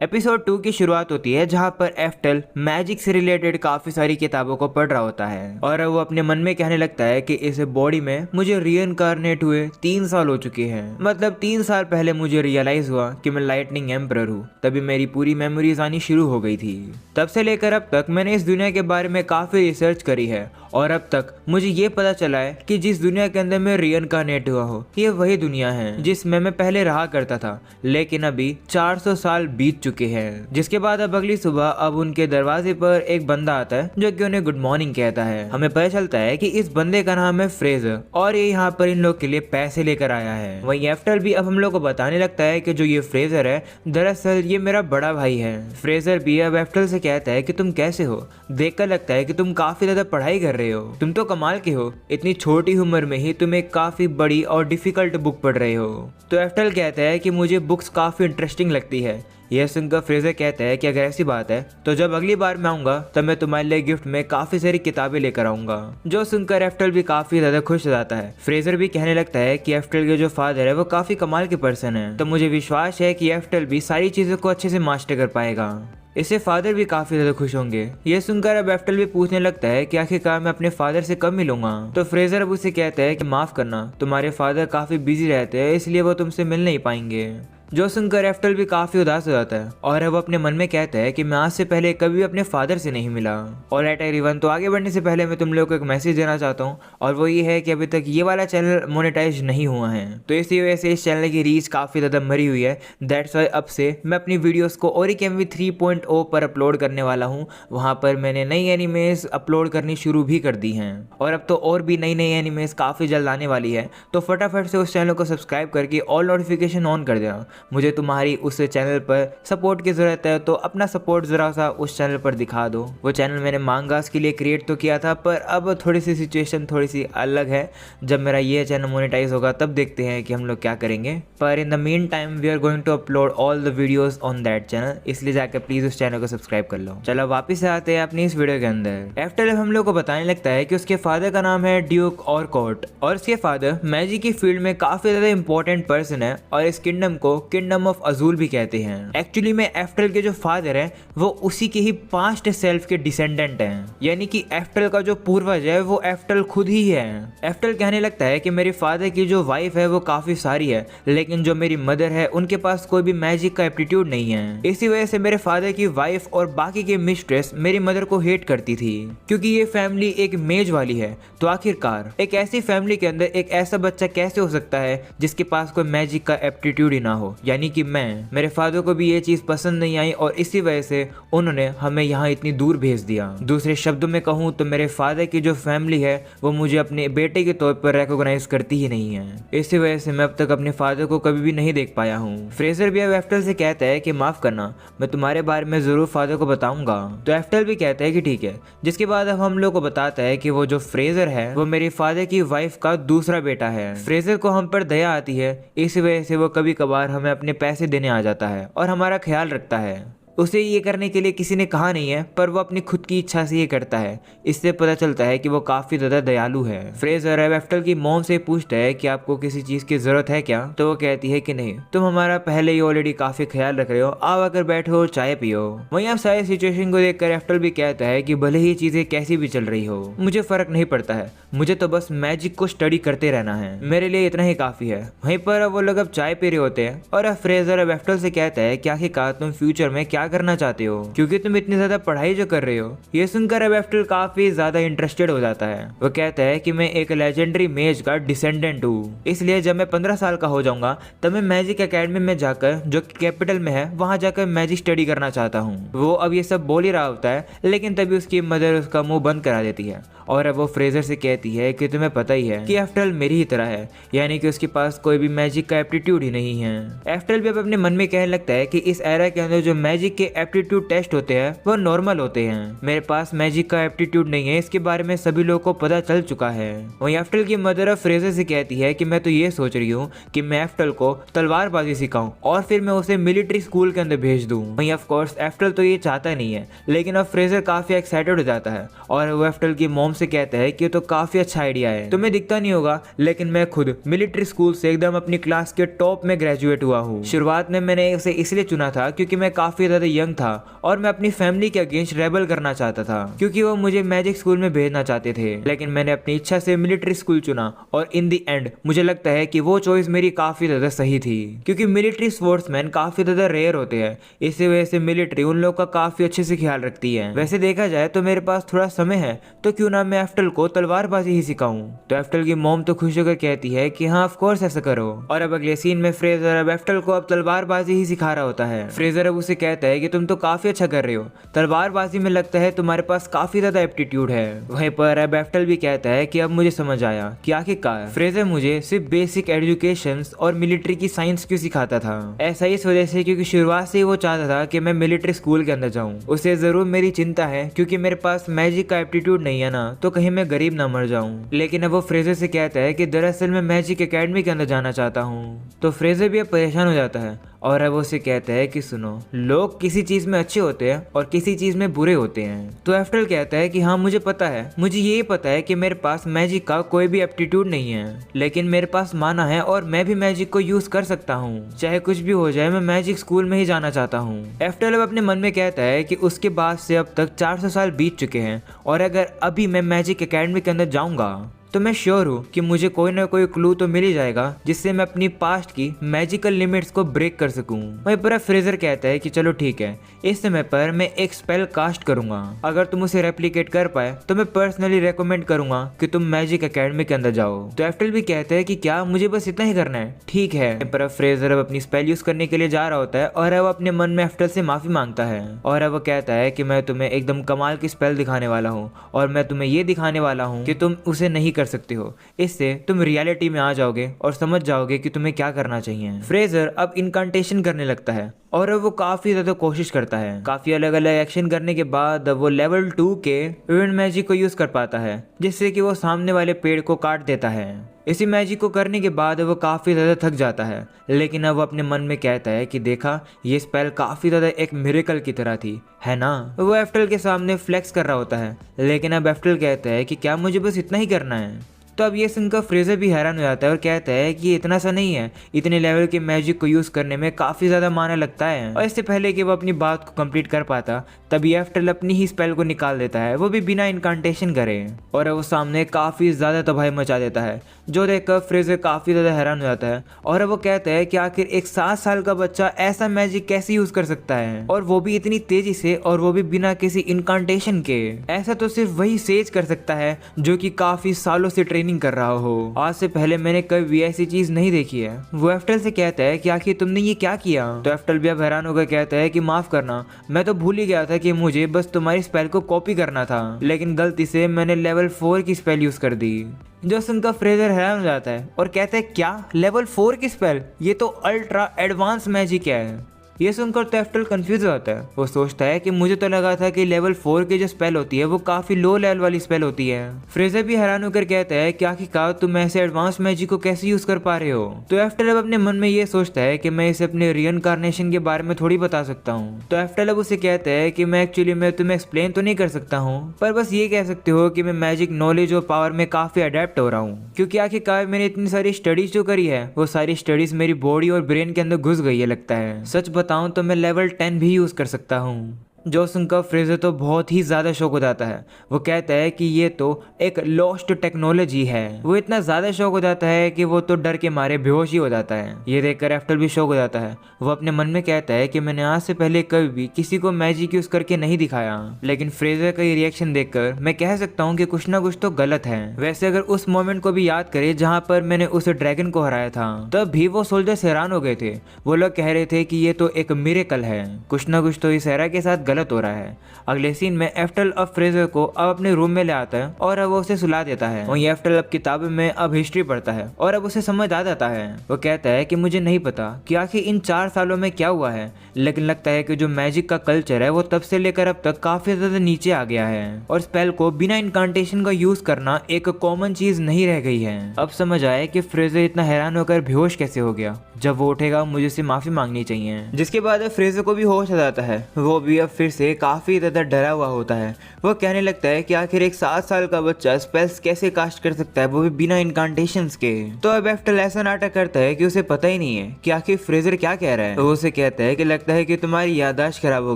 Episode 2 की शुरुआत होती है जहाँ पर एफ्टल मैजिक से रिलेटेड काफी सारी किताबों को पढ़ रहा होता है और वो अपने मन में कहने लगता है कि इस बॉडी में मुझे रीइंकार्नेट हुए 3 साल हो चुके हैं। मतलब 3 साल पहले मुझे रियलाइज हुआ कि मैं लाइटनिंग एम्परर हूँ, तभी मेरी पूरी मेमोरीज आनी शुरू हो गई थी। तब से लेकर अब तक मैंने इस दुनिया के बारे में काफी रिसर्च करी है और अब तक मुझे ये पता चला है कि जिस दुनिया के अंदर मैं रीइंकार्नेट हुआ हूँ ये वही दुनिया है जिसमें मैं पहले रहा करता था, लेकिन अभी 400 साल बीत चुके हैं। जिसके बाद अब अगली सुबह अब उनके दरवाजे पर एक बंदा आता है जो कि उन्हें गुड मॉर्निंग कहता है। हमें पता चलता है कि इस बंदे का नाम है फ्रेजर और ये यहाँ पर इन लोग के लिए पैसे लेकर आया है। वहीं एफ्टल भी अब हम लोग को बताने लगता है कि जो ये फ्रेजर है दरअसल ये मेरा बड़ा भाई है। फ्रेजर भी अब एफ्टल से कहता है कि तुम कैसे हो, देखकर लगता है कि तुम काफी ज्यादा पढ़ाई कर रहे हो, तुम तो कमाल के हो, इतनी छोटी उम्र में ही तुम एक काफी बड़ी और डिफिकल्ट बुक पढ़ रहे हो। तो एफ्टल कहता है कि मुझे बुक्स काफी इंटरेस्टिंग लगती है। यह सुनकर फ्रेजर कहता है कि अगर ऐसी बात है तो जब अगली बार मैं आऊंगा तब मैं तुम्हारे लिए गिफ्ट में काफी सारी किताबें लेकर आऊंगा। जो सुनकर एफ्टल भी काफी ज्यादा खुश हो जाता है। फ्रेजर भी कहने लगता है कि एफ्टल के जो फादर है वो काफी कमाल के पर्सन है, तो मुझे विश्वास है कि एफ्टल भी सारी चीजों को अच्छे से मास्टर कर पाएगा। इससे फादर भी काफी ज्यादा खुश होंगे। ये सुनकर अब एफ्टल भी पूछने लगता है कि आखिरकार मैं अपने फादर से कब मिलूंगा। तो फ्रेजर अब उसे कहता है कि माफ करना, तुम्हारे फादर काफी बिजी रहते हैं इसलिए वो तुमसे मिल नहीं पाएंगे। जो सुनकर एफ्टल भी काफी उदास हो जाता है और वो अपने मन में कहता है कि मैं आज से पहले कभी अपने फादर से नहीं मिला। और एट एवरीवन, तो आगे बढ़ने से पहले मैं तुम लोगों को एक मैसेज देना चाहता हूँ और वो ये है कि अभी तक ये वाला चैनल मोनेटाइज नहीं हुआ है, तो इसी वजह से इस चैनल की रीच काफी ज्यादा मरी हुई है। दैट्स वाई अब से मैं अपनी वीडियोस को ओरिकेमी 3.0 पर अपलोड करने वाला हूँ। वहाँ पर मैंने नई एनिमेज अपलोड करनी शुरू भी कर दी हैं और अब तो और भी नई नई एनिमेज काफी जल्द आने वाली है। तो फटाफट से उस चैनल को सब्सक्राइब करके ऑल नोटिफिकेशन ऑन कर देना। मुझे तुम्हारी उस चैनल पर सपोर्ट की ज़रूरत है, तो अपना सपोर्ट ज़रा सा उस चैनल पर दिखा दो। वो चैनल मैंने मांगास के लिए क्रिएट तो किया था, पर अब थोड़ी सी सिचुएशन थोड़ी सी अलग है। जब मेरा ये चैनल मोनेटाइज होगा तब देखते हैं कि हम लोग क्या करेंगे। पर in the mean time we are going to upload all the videos on that channel, इसलिए जाकर प्लीज़ उस चैनल को सब्सक्राइब कर लो। चलो वापस से आते हैं अपनी इस वीडियो के अंदर। एफ्टर हम लोग को बताने लगता है कि उसके फादर का नाम है ड्यूक ऑरकोट और उसके फादर मैजिक की फील्ड में काफ़ी ज़्यादा इंपॉर्टेंट पर्सन है और इस किंगडम को किंगडम ऑफ अजूल भी कहते हैं। एक्चुअली में एफ्टल के जो फादर है वो उसी के ही पास्ट सेल्फ के डिसेंडेंट हैं, यानी कि एफ्टल का जो पूर्वज है वो एफ्टल खुद ही है। एफ्टल कहने लगता है कि मेरे फादर की जो वाइफ है वो काफी सारी है, लेकिन जो मेरी मदर है उनके पास कोई भी मैजिक का एप्टीट्यूड नहीं है। इसी वजह से मेरे फादर की वाइफ और बाकी के मिस्ट्रेस मेरी मदर को हेट करती थी, क्योंकि ये फैमिली एक मेज वाली है। तो आखिरकार एक ऐसी फैमिली के अंदर एक ऐसा बच्चा कैसे हो सकता है जिसके पास कोई मैजिक का एप्टीट्यूड ही ना हो, यानी कि मैं। मेरे फादर को भी ये चीज पसंद नहीं आई और इसी वजह से उन्होंने हमें यहाँ इतनी दूर भेज दिया। दूसरे शब्दों में कहूँ तो मेरे फादर की जो फैमिली है वो मुझे अपने बेटे के तौर पर रिकॉग्नाइज करती ही नहीं है। इसी वजह से मैं अब तक अपने फादर को कभी भी नहीं देख पाया हूँ। फ्रेजर भी अब एफ्टल से कहता है कि माफ करना, मैं तुम्हारे बारे में जरूर फादर को बताऊंगा। तो एफ्टल भी कहता है कि ठीक है। जिसके बाद अब हम लोग को बताता है कि वो जो फ्रेजर है वो मेरे फादर की वाइफ का दूसरा बेटा है। फ्रेजर को हम पर दया आती है, इसी वजह से वो कभी कभार हमें अपने पैसे देने आ जाता है और हमारा ख्याल रखता है। उसे ये करने के लिए किसी ने कहा नहीं है, पर वो अपनी खुद की इच्छा से ये करता है। इससे पता चलता है कि वो काफी ज्यादा दयालु है। फ्रेजर अब एफ्टल की मॉम से पूछता है कि आपको किसी चीज की जरूरत है क्या, तो वो कहती है कि नहीं, तुम हमारा पहले ही ऑलरेडी काफी ख्याल रख रहे हो, आओ आकर बैठो और चाय पियो। वहीं आप सारी सिचुएशन को देखकर एफ्टल भी कहता है कि भले ही चीजें कैसी भी चल रही हो मुझे फर्क नहीं पड़ता है, मुझे तो बस मैजिक को स्टडी करते रहना है, मेरे लिए इतना ही काफी है। वहीं पर अब वो लोग अब चाय पी रहे होते हैं और अब फ्रेजर अब एफ्टल से कहता है कि आखिरकार तुम फ्यूचर में क्या करना चाहते हो, क्योंकि तुम इतनी ज्यादा पढ़ाई जो कर रहे हो। ये सुनकर अब एफ्टल काफी ज्यादा इंटरेस्टेड हो जाता है। वो कहता है कि मैं एक लेजेंडरी मेज का डिसेंडेंट हूँ, इसलिए जब मैं 15 साल का हो जाऊंगा तब मैं मैजिक एकेडमी में जाकर, जो कि कैपिटल में है, वहां जाकर मैजिक स्टडी करना चाहता हूँ। वो अब ये सब बोल ही रहा होता है, लेकिन तभी उसकी मदर उसका मुंह बंद करा देती है और अब वो फ्रेजर से कहती है कि तुम्हें पता ही है कि एफ्टल मेरी ही तरह है, यानी कि उसके पास कोई भी मैजिक का एप्टीट्यूड ही नहीं है। एफ्टल भी अब अपने मन में कहने लगता है कि इस एरा के अंदर जो मैजिक के एप्टीट्यूड टेस्ट होते हैं वो नॉर्मल होते हैं, मेरे पास मैजिक का एप्टीट्यूड नहीं है, इसके बारे में सभी लोगों को पता चल चुका है। वहीं एफ्टल की मदर अब फ्रेजर से कहती है कि मैं तो ये सोच रही हूँ कि मैं एफ्टल को तलवारबाजी सिखाऊं और फिर मैं उसे मिलिट्री स्कूल के अंदर भेज दूं। वहीं ऑफ कोर्स एफ्टल तो ये चाहता नहीं है, लेकिन अब फ्रेजर काफी एक्साइटेड हो जाता है और वो एफ्टल की मॉम से कहता है कि ये तो काफी अच्छा आइडिया है। तुम्हें दिखता नहीं होगा लेकिन मैं खुद मिलिट्री स्कूल से एकदम अपनी क्लास के टॉप में ग्रेजुएट हुआ हूँ। शुरुआत में मैंने इसे इसलिए चुना था क्योंकि मैं काफी ज्यादा यंग था और मैं अपनी फैमिली के अगेंस्ट रेबल करना चाहता था क्योंकि वो मुझे मैजिक स्कूल में भेजना चाहते थे। लेकिन मैंने अपनी इच्छा से मिलिट्री स्कूल चुना और इन दी एंड मुझे लगता है कि वो चॉइस मेरी काफी ज्यादा सही थी क्योंकि मिलिट्री स्पोर्ट्समैन काफी ज्यादा रेयर होते हैं। इसी वजह से मिलिट्री उन लोगों का काफी अच्छे से ख्याल रखती है। वैसे देखा जाए तो मेरे पास थोड़ा समय है तो क्यों ना मैं एफ्टल को तलवारबाजी ही सिखाऊं। तो एफ्टल की मॉम तो खुश होकर कहती है कि हाँ ऑफ कोर्स ऐसा करो। और अब अगले सीन में फ्रेजर अब एफ्टल को अब तलवारबाजी ही सिखा रहा होता है। फ्रेजर अब उसे कहता है कि तुम तो काफी अच्छा कर रहे हो, तलवारबाजी में लगता है तुम्हारे पास काफी ज्यादा एप्टीट्यूड है। वहीं पर अब एफ्टल भी कहता है कि अब मुझे समझ आया कि आखिरकार फ्रेजर मुझे सिर्फ बेसिक एजुकेशन और मिलिट्री की साइंस क्यों सिखाता था। ऐसा इस वजह से क्योंकि शुरुआत से ही वो चाहता था कि मैं मिलिट्री स्कूल के अंदर जाऊं। उसे जरूर मेरी चिंता है क्योंकि मेरे पास मैजिक का एप्टीट्यूड नहीं है ना, तो कहीं मैं गरीब ना मर जाऊं। लेकिन अब वो फ्रेजर से कहता है कि दरअसल मैं मैजिक एकेडमी के अंदर जाना चाहता हूँ। तो फ्रेजर भी अब परेशान हो जाता है और अब उसे कहता है कि सुनो, लोग किसी चीज में अच्छे होते हैं और किसी चीज में बुरे होते हैं। तो एफ्टल कहता है कि हाँ मुझे पता है, मुझे ये पता है कि मेरे पास मैजिक का कोई भी एप्टीट्यूड नहीं है, लेकिन मेरे पास माना है और मैं भी मैजिक को यूज कर सकता हूँ। चाहे कुछ भी हो जाए मैं मैजिक स्कूल में ही जाना चाहता हूँ। एफ्टल अब अपने मन में कहता है कि उसके बाद से अब तक 400 साल बीत चुके हैं और अगर अभी मैं मैजिक एकेडमी के अंदर जाऊंगा तो मैं श्योर हूँ कि मुझे कोई ना कोई क्लू तो मिल ही जाएगा जिससे मैं अपनी पास्ट की मैजिकल लिमिट्स को ब्रेक कर सकूं। वहीं पर फ्रेजर कहता है कि चलो ठीक है, इस समय पर मैं एक स्पेल कास्ट करूंगा, अगर तुम उसे रेप्लिकेट कर पाए तो मैं पर्सनली रेकमेंड करूंगा कि तुम मैजिक एकेडमी के अंदर जाओ। तो एफ्टल भी कहता है कि क्या मुझे बस इतना ही करना है? ठीक है। पर फ्रेजर अब अपनी स्पेल यूज करने के लिए जा रहा होता है और अब अपने मन में एफ्टल से माफी मांगता है और अब वो कहता है कि मैं तुम्हें एकदम कमाल की स्पेल दिखाने वाला हूँ और मैं तुम्हें ये दिखाने वाला हूँ कि तुम उसे नहीं कर सकते हो। इससे तुम रियलिटी में आ जाओगे और समझ जाओगे कि तुम्हें क्या करना चाहिए। फ्रेजर अब इनकांटेशन करने लगता है और अब वो काफी ज्यादा कोशिश करता है। काफी अलग अलग एक्शन करने के बाद वो लेवल 2 के इवेंट मैजिक को यूज कर पाता है जिससे कि वो सामने वाले पेड़ को काट देता है। इसी मैजिक को करने के बाद वो काफी ज्यादा थक जाता है, लेकिन अब वो अपने मन में कहता है कि देखा, ये स्पेल काफी ज्यादा एक मिरेकल की तरह थी, है ना। वो एफ्टल के सामने फ्लेक्स कर रहा होता है, लेकिन अब एफ्टल कहता है कि क्या मुझे बस इतना ही करना है। तो अब ये सुनकर फ्रेजर भी हैरान हो जाता है और कहता है कि इतना सा नहीं है, इतने लेवल के मैजिक को यूज करने में काफी ज्यादा माना लगता है। और इससे पहले कि वो अपनी बात को कंप्लीट कर पाता तभी एफ्टल अपनी ही स्पेल को निकाल देता है, वो भी बिना इनकांटेशन करे, और वो सामने काफी ज्यादा तबाही मचा देता है, जो देखकर फ्रेजर काफी ज्यादा हैरान हो जाता है। और वो कहता है कि आखिर एक 7 साल का बच्चा ऐसा मैजिक कैसे यूज कर सकता है, और वो भी इतनी तेजी से, और वो भी बिना किसी इनकांटेशन के। ऐसा तो सिर्फ वही सेज कर सकता है जो कि काफी सालों से ट्रेनिंग कर रहा हो। आज से पहले मैंने कभी ऐसी चीज नहीं देखी है। वो एफ्टल से कहता है कि आखिर तुमने ये क्या किया। तो एफ्टल भी अब हैरान होकर कहता है कि माफ करना, मैं तो भूल ही गया था कि मुझे बस तुम्हारी स्पेल को कॉपी करना था, लेकिन गलती से मैंने लेवल 4 की स्पेल यूज कर दी। जो सुनकर फ्रेजर हैरान हो जाता है और कहता है क्या लेवल 4 की स्पेल, ये तो अल्ट्रा एडवांस मैजिक है। ये सुनकर तो एफ्टल कंफ्यूज हो जाता है। वो सोचता है कि मुझे तो लगा था कि लेवल 4 की जो स्पेल होती है वो काफी लो लेवल वाली स्पेल होती है। फ्रेजर भी हैरान होकर कहता है कि आखिरकार तुम ऐसे एडवांस मैजिक को कैसे यूज कर पा रहे हो। तो एफ्टल अब अपने मन में ये सोचता है कि मैं इसे अपने रीइंकार्नेशन के बारे में थोड़ी बता सकता हूँ। तो एफ्टल अब उसे कहता है कि मैं एक्चुअली मैं तुम्हें एक्सप्लेन तो नहीं कर सकता हूँ, पर बस ये कह सकते हो कि मैं मैजिक नॉलेज और पावर में काफी अडेप्ट हो रहा हूँ, क्योंकि आखिरकार मैंने इतनी सारी स्टडीज जो करी है वो सारी स्टडीज मेरी बॉडी और ब्रेन के अंदर घुस गई है लगता है। सच बताऊं तो मैं लेवल 10 भी यूज कर सकता हूँ। जो सुनकर फ्रेजर तो बहुत ही ज्यादा शौक हो जाता है। वो कहता है कि ये तो एक लॉस्ट टेक्नोलॉजी है। वो इतना ज्यादा शौक हो जाता है कि वो तो डर के मारे बेहोश ही हो जाता है। ये देखकर एफ्टल भी शौक हो जाता है। वो अपने मन में कहता है कि मैंने आज से पहले कभी भी किसी को मैजिक यूज करके नहीं दिखाया, लेकिन फ्रेजर का ये रिएक्शन देखकर मैं कह सकता हूँ कि कुछ ना कुछ तो गलत है। वैसे अगर उस मोमेंट को भी याद करे जहाँ पर मैंने उस ड्रैगन को हराया था, तब भी वो सोल्जर्स हैरान हो गए थे। वो लोग कह रहे थे कि ये तो एक मिरेकल है, कुछ ना कुछ तो इस एरा के साथ गलत हो रहा है। अगले सीन में एफ्टल अब फ्रेजर को अब अपने रूम में ले आता है और अब वो उसे सुला देता है। वहीं एफ्टल अब किताब में अब हिस्ट्री पढ़ता है और अब उसे समझ आ जाता है। वो कहता है कि मुझे नहीं पता कि आखिर इन 4 सालों में क्या हुआ है, लेकिन लगता है कि जो मैजिक का कल्चर है वो तब से लेकर अब तक काफी ज्यादा नीचे आ गया है और स्पेल को बिना इनकांटेशन का यूज करना एक कॉमन चीज नहीं रह गई है। अब समझ आया कि फ्रेजर इतना हैरान होकर बेहोश कैसे हो गया। जब वो उठेगा मुझे उससे माफी मांगनी चाहिए। जिसके बाद फ्रेजर को भी होश आ जाता है। वो भी अब फिर से काफी ज्यादा डरा हुआ होता है। वो कहने लगता है कि आखिर एक 7 साल का बच्चा स्पेल्स कैसे कास्ट कर सकता है, वो भी बिना इनकांटेशंस के। तो अब एफ्टल ऐसा नाटक करता है कि उसे पता ही नहीं है कि आखिर फ्रेजर क्या कह रहा है। तो उसे कहता है कि लगता है कि तुम्हारी याददाश्त खराब हो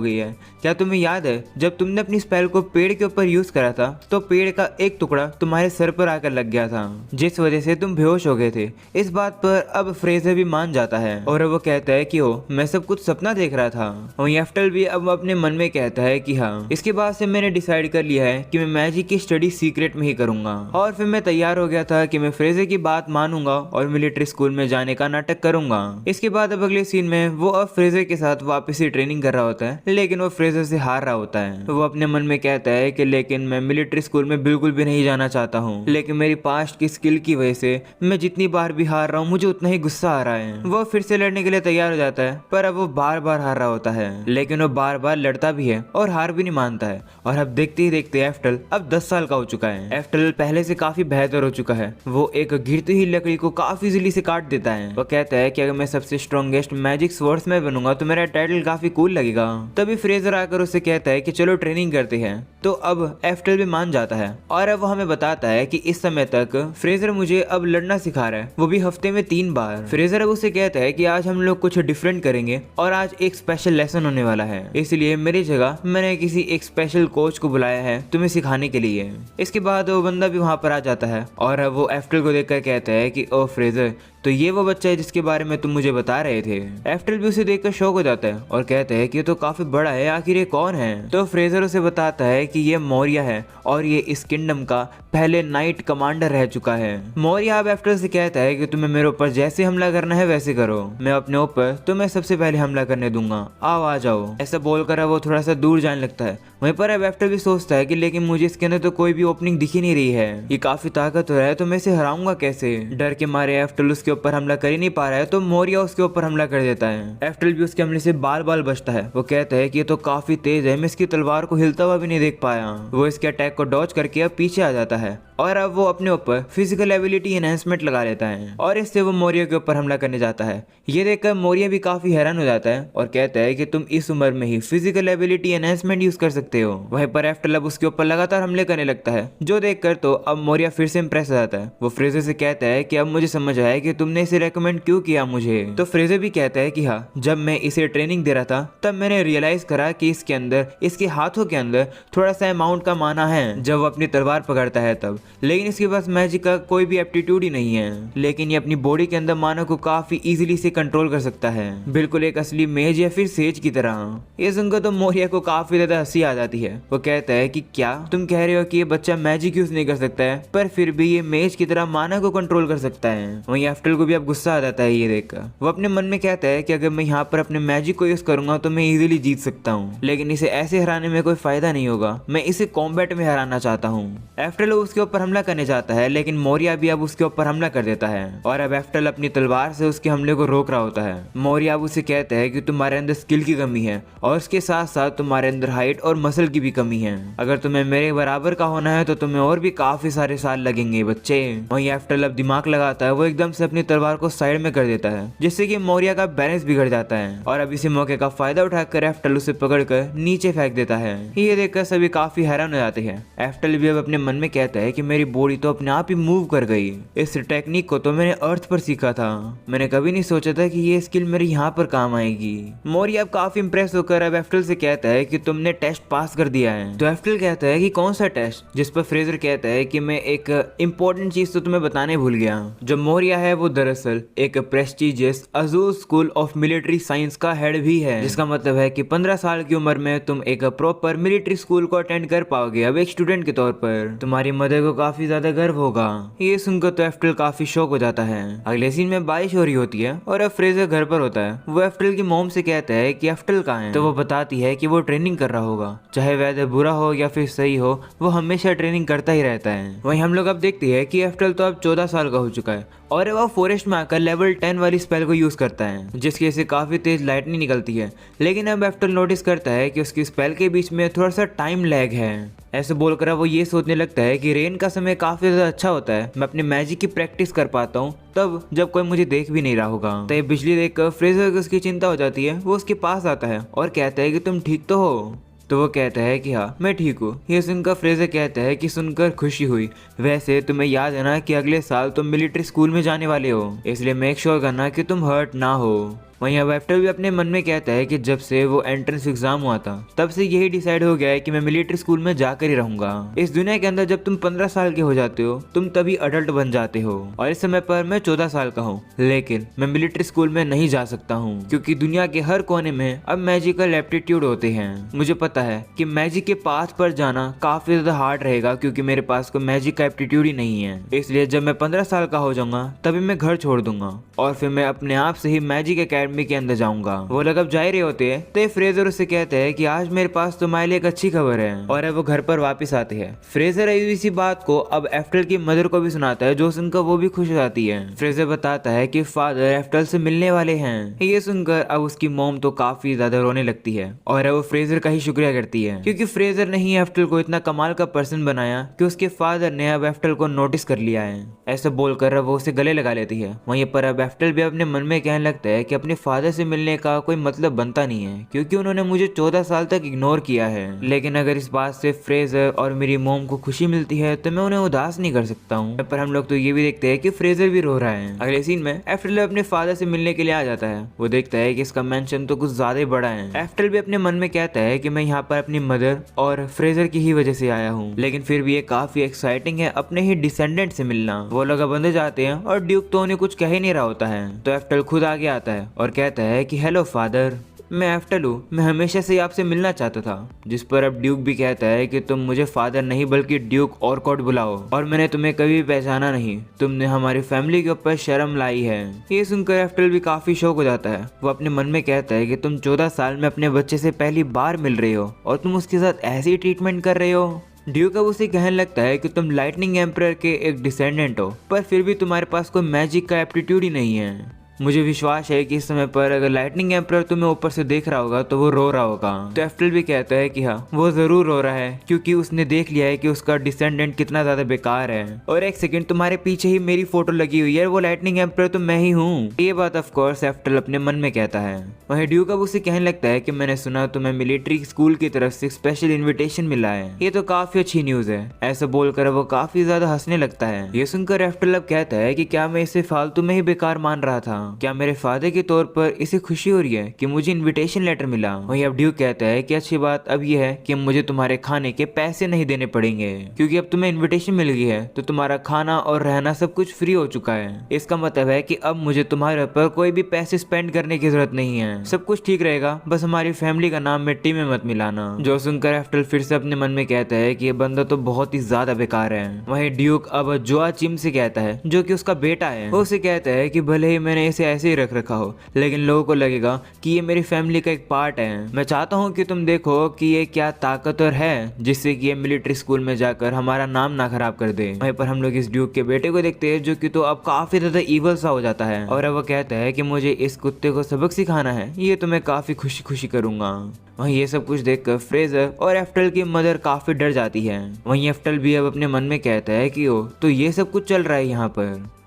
गई है। क्या तुम्हें याद है जब तुमने अपनी स्पेल को पेड़ के ऊपर यूज करा था तो पेड़ का एक टुकड़ा तुम्हारे सर पर आकर लग गया था, जिस वजह से तुम बेहोश हो गए थे। इस बात पर अब फ्रेजर भी मान जाता है और वो कहता है कि मैं सब कुछ सपना देख रहा था। और एफ्टल भी अब अपने मन में कहता है कि हाँ, इसके बाद से मैंने डिसाइड कर लिया है कि मैं मैजिक की स्टडी सीक्रेट में ही करूंगा। और फिर मैं तैयार हो गया था कि मैं फ्रेजर की बात मानूंगा और मिलिट्री स्कूल में जाने का नाटक करूंगा। इसके बाद अब अगले सीन में वो अब फ्रेजर के साथ वापस ही ट्रेनिंग कर रहा होता है, लेकिन वो फ्रेजर से हार रहा होता है। वो अपने मन में कहता है कि लेकिन मैं मिलिट्री स्कूल में बिल्कुल भी नहीं जाना चाहता हूँ, लेकिन मेरी पास्ट की स्किल की वजह से मैं जितनी बार भी हार रहा हूँ मुझे उतना ही गुस्सा आ रहा है। वो फिर से लड़ने के लिए तैयार हो जाता है, पर अब वो बार बार हार रहा होता है, लेकिन वो बार बार लड़ता भी है और हार भी नहीं मानता है। और अब देखते ही देखते एफ्टल अब 10 साल का हो चुका है। एफ्टल पहले से काफी बेहतर हो चुका है। वो एक गिरती हुई लकड़ी को काफी इजीली से काट देता है। वो कहता है कि अगर मैं सबसे स्ट्रॉन्गेस्ट मैजिक स्वॉर्ड्समैन बनूंगा तो मेरा टाइटल काफी कूल लगेगा। तभी फ्रेजर आकर उसे कहता है कि चलो ट्रेनिंग करते हैं। तो अब एफ्टल भी मान जाता है और अब वो हमें बताता है कि इस समय तक फ्रेजर मुझे अब लड़ना सिखा रहा है, वो भी हफ्ते में 3 बार। फ्रेजर अब उसे कहता है कि आज हम लोग कुछ डिफरेंट करेंगे और आज एक स्पेशल लेसन होने वाला है, इसलिए मेरी जगह मैंने किसी एक स्पेशल कोच को बुलाया है तुम्हें सिखाने के लिए। इसके बाद वो बंदा भी वहां पर आ जाता है और अब वो एफ्टल को देखकर कहता है कि ओ फ्रेजर, तो ये वो बच्चा है जिसके बारे में तुम मुझे बता रहे थे। एफ्टल भी उसे देखकर शॉक हो जाता है और कहता है कि ये तो काफी बड़ा है, आखिर ये कौन है। तो फ्रेजर उसे बताता है कि ये मौर्य है और ये इस किंगडम का पहले नाइट कमांडर रह चुका है। मौर्य अब एफ्टल से कहता है कि तुम्हें मेरे ऊपर जैसे हमला करना है वैसे करो, मैं अपने ऊपर तुम्हें सबसे पहले हमला करने दूंगा, आओ आ जाओ। ऐसा बोलकर वो थोड़ा सा दूर जाने लगता है। वहीं पर अब एफ्टल भी सोचता है कि लेकिन मुझे इसके अंदर तो कोई भी ओपनिंग दिख ही नहीं रही है, ये काफी ताकतवर है तो मैं इसे हराऊंगा कैसे। डर के मारे एफ्टल उसके ऊपर हमला कर ही नहीं पा रहा है तो मौर्य उसके ऊपर हमला कर देता है। एफ्टल भी उसके हमले से बाल बाल बचता है। वो कहता है कि ये तो काफी तेज है, मैं इसकी तलवार को हिलता हुआ भी नहीं देख पाया। वो इसके अटैक को डॉज करके अब पीछे आ जाता है और अब वो अपने ऊपर फिजिकल एबिलिटी एनहांसमेंट लगा लेता है और इससे वो मौर्य के ऊपर हमला करने जाता है। ये देखकर मौर्य भी काफी हैरान हो जाता है और कहता है कि तुम इस उम्र में ही फिजिकल एबिलिटी एनहांसमेंट यूज कर सकते हो। वहीं पर एफ्टल अब उसके ऊपर लगातार हमले करने लगता है, जो देखकर तो अब मौर्य फिर से इंप्रेस हो जाता है। वो फ्रेजर से कहता है कि अब मुझे समझ आया कि तुमने इसे रेकमेंड क्यों किया मुझे। तो फ्रेजर भी कहता है कि हाँ, जब मैं इसे ट्रेनिंग दे रहा था तब मैंने रियलाइज करा कि इसके अंदर, इसके हाथों के अंदर थोड़ा सा अमाउंट का माना है जब वो अपनी तलवार पकड़ता है तब, लेकिन इसके पास मैजिक का कोई भी एप्टीट्यूड ही नहीं है, लेकिन ये अपनी बॉडी के अंदर माना को काफी इजीली से कंट्रोल कर सकता है, बिल्कुल एक असली मेज या फिर सेज की तरह। ये सुनकर तो मौर्य को काफी ज्यादा हंसी आ जाती है। वो कहता है कि क्या तुम कह रहे हो कि ये बच्चा मैजिक यूज नहीं कर सकता है पर फिर भी ये मेज की तरह माना को कंट्रोल कर सकता है। वहीं एफ्टल को भी अब गुस्सा आ जाता है ये देखकर। वो अपने मन में कहता है कि अगर मैं यहाँ पर अपने मैजिक को यूज करूंगा तो मैं इजीली जीत सकता हूँ, लेकिन इसे ऐसे हराने में कोई फायदा नहीं होगा, मैं इसे कॉम्बैट में हराना चाहता हूँ। एफ्टल उसके ऊपर हमला करने जाता है लेकिन मौर्य भी अब उसके ऊपर हमला कर देता है और अब एफ्टल अपनी तलवार से उसके हमले को रोक रहा होता है। मौर्य अब उसे कहता है कि तुम्हारे अंदर स्किल की कमी है और उसके साथ साथ तुम्हारे अंदर हाइट और मसल की भी कमी है, अगर तुम्हें मेरे बराबर का होना है तो तुम्हें और भी काफी सारे साल लगेंगे बच्चे। वहीं एफ्टल अब दिमाग लगाता है, वो एकदम से अपनी तलवार को साइड में कर देता है जिससे कि मौर्य का बैलेंस बिगड़ जाता है और अब इसी मौके का फायदा उठाकर एफ्टल उसे पकड़कर नीचे फेंक देता है। ये देखकर सभी काफी हैरान हो जाते हैं। एफ्टल भी अब अपने मन में कहता है कि मेरी बॉडी तो अपने आप ही मूव कर गई, इस टेक्निक को तो मैंने अर्थ पर सीखा था, मैंने कभी नहीं सोचा था कि ये स्किल मेरी यहाँ पर काम आएगी। मौर्य अब काफी इंप्रेस होकर अब एफ्टल से कहता है कि तुमने टेस्ट पास कर दिया है। तो एफ्टल कहता है कि कौन सा टेस्ट, जिस पर फ्रेजर कहता है कि मैं एक इम्पोर्टेंट चीज तो तुम्हें बताने भूल गया। जो मौर्य है वो दरअसल एक prestigious Azzur school of military science का हेड भी है, जिसका मतलब है कि 15 साल की उम्र में तुम एक प्रॉपर मिलिट्री स्कूल को अटेंड कर पाओगे अब एक स्टूडेंट के तौर पर। तुम्हारी मदर को काफी ज्यादा गर्व होगा। ये सुनकर तो एफ्टल काफी शौक हो जाता है। अगले सीन में बारिश हो रही होती है और अब फ्रेजर घर पर होता है। वो एफ्टल की मॉम से कहता है कि एफ्टल कहाँ है, तो वो बताती है कि वो ट्रेनिंग कर रहा होगा, चाहे वेदर बुरा हो या फिर सही हो, वो हमेशा ट्रेनिंग करता ही रहता है। वहीं हम लोग अब देखते हैं कि एफ्टल तो अब 14 साल का हो चुका है और वह फॉरेस्ट में आकर लेवल 10 वाली स्पेल को यूज करता है, जिसकी वजह से काफी तेज लाइटनिंग निकलती है। लेकिन अब एफ्टल नोटिस करता है कि उसकी स्पेल के बीच में थोड़ा सा टाइम लैग है। ऐसे बोलकर अब वो ये सोचने लगता है कि रेन का समय काफी ज्यादा अच्छा होता है, मैं अपनी मैजिक की प्रैक्टिस कर पाता हूँ तब जब कोई मुझे देख भी नहीं रहा होगा। तो ये बिजली देखकर फ्रेजर को उसकी चिंता हो जाती है। वो उसके पास आता है और कहता है कि तुम ठीक तो हो। तो वो कहता है कि हाँ मैं ठीक हूँ। ये सुनकर फ्रेजर कहता है कि सुनकर खुशी हुई, वैसे तुम्हें याद है ना कि अगले साल तुम मिलिट्री स्कूल में जाने वाले हो, इसलिए मेक श्योर करना कि तुम हर्ट ना हो। वहीं अब एफ्टर भी अपने मन में कहता है कि जब से वो एंट्रेंस एग्जाम हुआ था तब से यही डिसाइड हो गया है कि मैं मिलिट्री स्कूल में जाकर ही रहूंगा। इस दुनिया के अंदर जब तुम 15 साल के हो जाते हो तुम तभी अडल्ट बन जाते हो और इस समय पर मैं 14 साल का हूँ, लेकिन मैं मिलिट्री स्कूल में नहीं जा सकता हूँ क्योंकि दुनिया के हर कोने में अब मैजिकल एप्टीट्यूड होते हैं। मुझे पता है कि मैजिक के पाथ पर जाना काफी ज्यादा हार्ड रहेगा क्योंकि मेरे पास कोई मैजिक का एप्टीट्यूड ही नहीं है, इसलिए जब मैं 15 साल का हो जाऊंगा तभी मैं घर छोड़ दूंगा और फिर मैं अपने आप से ही मैजिक एकेडमी के अंदर जाऊंगा। वो लोग अब जा ही रहे होते हैं तो फ्रेजर उससे कहते हैं कि आज मेरे पास तुम्हारे लिए एक अच्छी खबर है और अब वो घर पर वापस आते हैं। फ्रेजर इसी बात को अब एफ्टल की मदर को भी सुनाता है जो सुनकर वो भी खुश हो जाती है। फ्रेजर बताता है कि फादर एफ्टल से मिलने वाले हैं। ये सुनकर अब उसकी मॉम तो काफी ज्यादा रोने लगती है और वो फ्रेजर का ही शुक्रिया करती है क्योंकि फ्रेजर ने ही एफ्टल को इतना कमाल का पर्सन बनाया कि उसके फादर ने अब एफ्टल को नोटिस कर लिया है। ऐसे बोलकर अब वो उसे गले लगा लेती है। वहीं पर अब एफ्टल भी अपने मन में कहने लगता है कि अपने फादर से मिलने का कोई मतलब बनता नहीं है क्योंकि उन्होंने मुझे 14 साल तक इग्नोर किया है, लेकिन अगर इस बात से फ्रेजर और मेरी मॉम को खुशी मिलती है तो मैं उन्हें उदास नहीं कर सकता हूँ। पर हम लोग तो ये भी देखते हैं कि फ्रेजर भी रो रहा है। अगले सीन में एफ्टल अपने फादर से मिलने के लिए आ जाता है। वो देखता है कि इसका मेंशन तो कुछ ज्यादा ही बड़ा है। एफ्टल भी अपने मन में कहता है कि मैं यहाँ पर अपनी मदर और फ्रेजर की ही वजह से आया हूँ, लेकिन फिर भी ये काफी एक्साइटिंग है अपने ही डिसेंडेंट से मिलना। वो लोग अब अंदर जाते हैं और ड्यूक तो उन्हें कुछ कह ही नहीं रहा होता है। तो एफ्टल खुद आगे आता है और कहता है कि हेलो फादर, मैं एफ्टल हूँ, मैं हमेशा से आपसे मिलना चाहता था। जिस पर अब ड्यूक भी कहता है कि तुम मुझे फादर नहीं बल्कि ड्यूक ऑरकॉट बुलाओ और मैंने तुम्हें कभी भी पहचाना नहीं, तुमने हमारी फैमिली के ऊपर शर्म लाई है। ये सुनकर एफ्टल भी काफी शौक हो जाता है। वो अपने मन में कहता है कि तुम 14 साल में अपने बच्चे से पहली बार मिल रहे हो और तुम उसके साथ ऐसी ट्रीटमेंट कर रहे हो। ड्यूक अब उसे कहने लगता है कि तुम लाइटनिंग एम्परर के एक डिसेंडेंट हो पर फिर भी तुम्हारे पास कोई मैजिक का एप्टीट्यूड ही नहीं है। मुझे विश्वास है कि इस समय पर अगर लाइटनिंग एम्परर तुम्हें ऊपर से देख रहा होगा तो वो रो रहा होगा। तो एफ्टल भी कहता है कि हाँ वो जरूर रो रहा है क्योंकि उसने देख लिया है कि उसका डिसेंडेंट कितना ज्यादा बेकार है। और एक सेकंड, तुम्हारे पीछे ही मेरी फोटो लगी हुई है, वो लाइटनिंग एम्परर तो मैं ही हूँ। ये बात ऑफ कोर्स एफ्टल अपने मन में कहता है। वहीं ड्यूक अब उसे कहने लगता है कि मैंने सुना तुम्हें मिलिट्री स्कूल की तरफ से स्पेशल इन्विटेशन मिला है, ये तो काफी अच्छी न्यूज है। ऐसा बोलकर वो काफी ज्यादा हंसने लगता है। ये सुनकर एफ्टल अब कहता है कि क्या मैं इसे फालतू में ही बेकार मान रहा था, क्या मेरे फादर के तौर पर इसे खुशी हो रही है कि मुझे इनविटेशन लेटर मिला। वहीं अब ड्यूक कहता है कि अच्छी बात अब यह है कि मुझे तुम्हारे खाने के पैसे नहीं देने पड़ेंगे क्योंकि अब तुम्हें इनविटेशन मिल गई है तो तुम्हारा खाना और रहना सब कुछ फ्री हो चुका है। इसका मतलब है कि अब मुझे तुम्हारे ऊपर कोई भी पैसे स्पेंड करने की जरूरत नहीं है, सब कुछ ठीक रहेगा, बस हमारी फैमिली का नाम मिट्टी में मत मिलाना। जो सुनकर एफ्टल फिर से अपने मन में कहता है कि ये बंदा तो बहुत ही ज्यादा बेकार है। वहीं ड्यूक अब जोआचिम से कहता है जो कि उसका बेटा है, वो उसे कहता है कि भले ही मैंने इसे ऐसे ही रख रखा हो लेकिन लोगों को लगेगा कि ये मेरी फैमिली का एक पार्ट है। मैं चाहता हूँ कि तुम देखो कि ये क्या ताकतवर है जिससे कि ये मिलिट्री स्कूल में जाकर हमारा नाम ना खराब कर दे। वहीं पर हम लोग इस ड्यूक के बेटे को देखते हैं जो कि तो अब काफी ज्यादा ईवल सा हो जाता है और अब वो कहता है कि मुझे इस कुत्ते को सबक सिखाना है, ये तो मैं काफी खुशी खुशी करूंगा। वहीं ये सब कुछ देखकर फ्रेजर और एफ्टल की मदर काफी डर जाती है। वहीं एफ्टल भी अब अपने मन में कहता है कि ओ तो ये सब कुछ चल रहा है यहाँ पर।